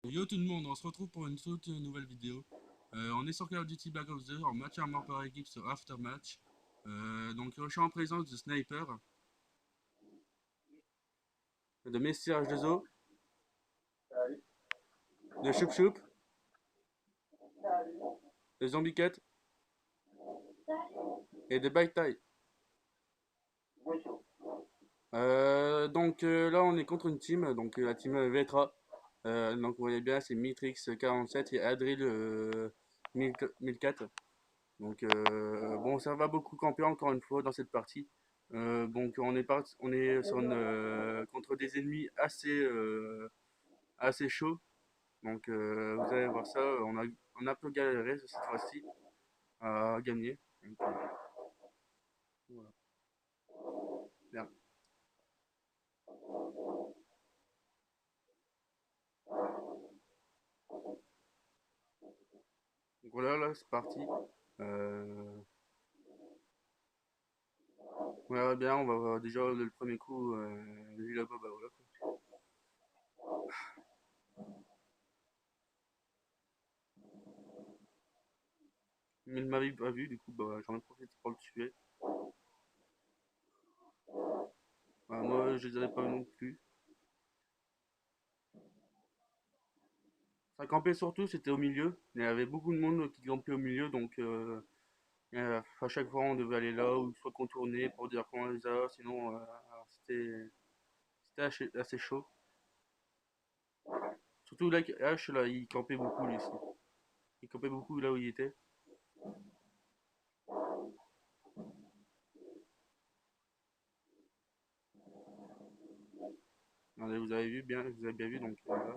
Yo tout le monde, on se retrouve pour une toute nouvelle vidéo. On est sur Call of Duty Black Ops 2 en match à mort par équipe sur Aftermatch. Donc je suis en présence de Sniper, de Messi H2O, de Choup Choup, de Zombie Cat et de Bite Tai. Là on est contre une team, donc la team Vetra. Donc vous voyez bien c'est Mitrix 47 et Adril 1004. Donc bon, ça va beaucoup camper encore une fois dans cette partie. Donc on est sur contre des ennemis assez chauds. Donc vous allez voir ça, on a un peu galéré cette fois-ci à gagner. Donc, voilà. Bien. Donc voilà, là c'est parti. Euh, on verra bien, on va voir déjà le premier coup, vu là-bas, bah voilà quoi. Mais il m'avait pas vu, du coup bah j'en ai profité pour le tuer. Bah, moi je dirais pas non plus. Ça campait surtout, c'était au milieu. Il y avait beaucoup de monde qui campait au milieu, donc à chaque fois on devait aller là ou soit contourner pour dire qu'on les a, sinon c'était assez chaud. Surtout là, H, là, il campait beaucoup lui ici. Il campait beaucoup là où il était. Vous avez vu bien, vous avez bien vu, donc voilà.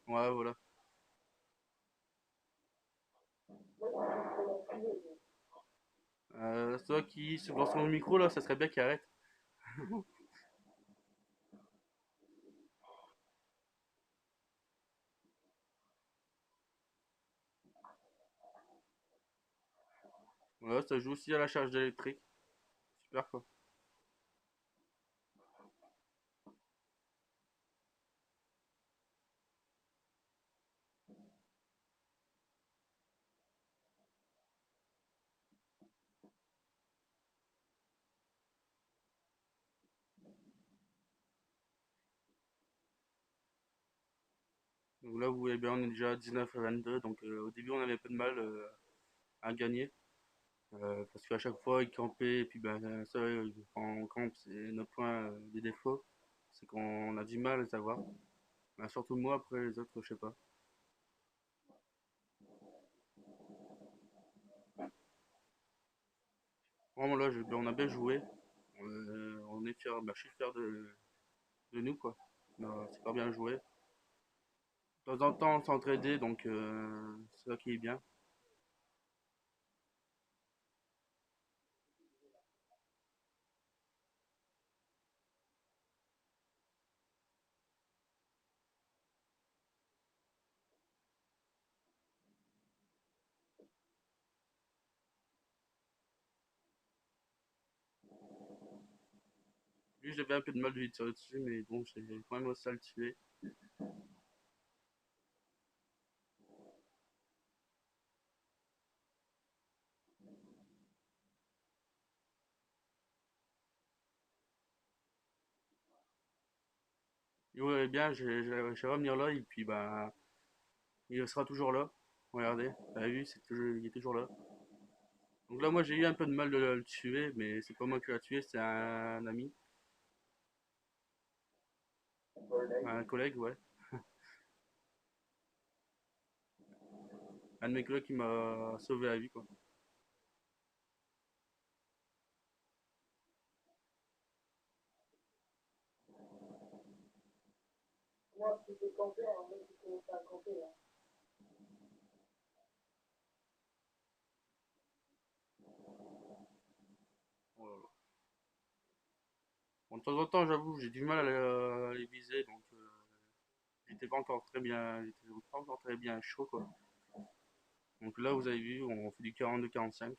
Ouais, voilà. C'est toi qui se lance son micro là, ça serait bien qu'il arrête. Voilà, ça joue aussi à la charge électrique. Super quoi. Donc là, vous voyez bien, on est déjà à 19 à 22, donc au début on avait un peu de mal à gagner. Parce qu'à chaque fois, il campait, et puis ben, ça, quand on campe, c'est notre point de défaut. C'est qu'on a du mal à les avoir. Ben, surtout moi, après les autres, je sais pas. Vraiment là, ben, on a bien joué. On est fier, ben, je suis fier de nous, quoi. On a super bien joué. De temps en temps, on s'entraidait, donc c'est ça qui est bien. Lui, j'avais un peu de mal de lui tirer dessus, mais bon, j'ai quand même réussi à le tuer. Il voulait bien, j'ai revenir là, et puis ben, il sera toujours là. Regardez, vous avez vu, il est toujours là. Donc là, moi, j'ai eu un peu de mal de le tuer, mais c'est pas moi qui l'a tué, c'est un ami, un collègue, ouais. Un de mes collègues qui m'a sauvé la vie, quoi. Oh là là. Bon, de temps en temps, j'avoue, j'ai du mal à les viser, donc j'étais pas encore très bien, j'étais pas encore très bien chaud, quoi. Donc là, vous avez vu, on fait du 42-45.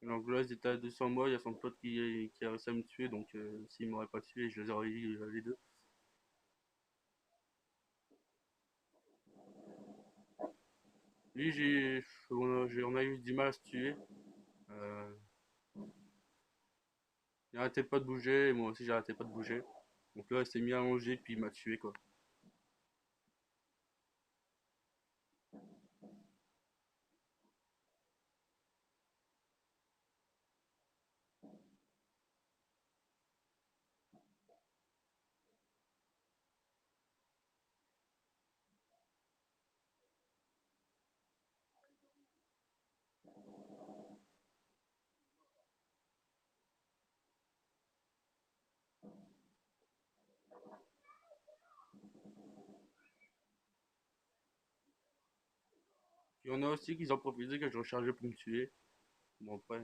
Donc là, ils étaient à 200 mois, il y a son pote qui a réussi à me tuer, donc s'il m'aurait pas tué, je les aurais eu les deux. Lui, on a eu du mal à se tuer. Euh, il arrêtait pas de bouger, et moi aussi j'arrêtais pas de bouger. Donc là, il s'est mis à manger, puis il m'a tué, quoi. Il y en a aussi qui ont profité que je rechargeais pour me tuer. Bon, après.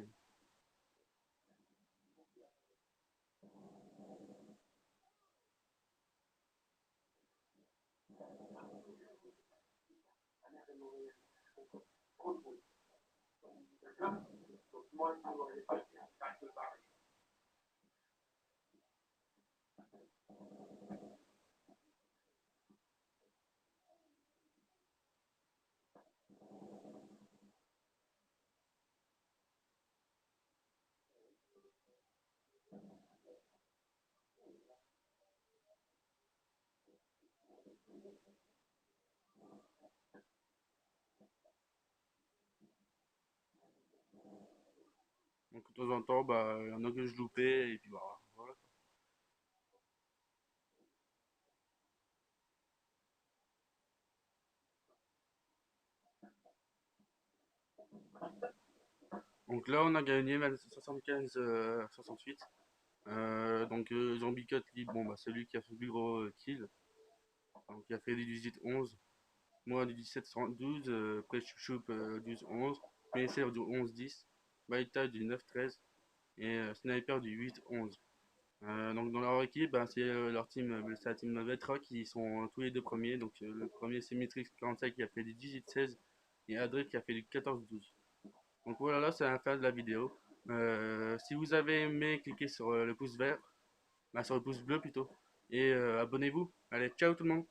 Donc de temps en temps, bah, il y en a que je loupais, et puis bah, voilà. Donc là, on a gagné 75-68. Donc Zombie Cut, lui, bon, bah, c'est lui qui a fait le plus gros kill. Donc il a fait du 18-11. Moi du 17-12. Après Chouchoup 12-11. PSR du 11-10. Baita du 9-13. Et Sniper du 8-11. Donc dans leur équipe, bah, c'est leur team, c'est la team Vetra qui sont tous les deux premiers. Donc le premier c'est Mitrix 45 qui a fait du 18-16 et Adric qui a fait du 14-12. Donc voilà, là c'est la fin de la vidéo. Si vous avez aimé, cliquez sur le pouce vert, bah, sur le pouce bleu plutôt, et abonnez-vous. Allez, ciao tout le monde!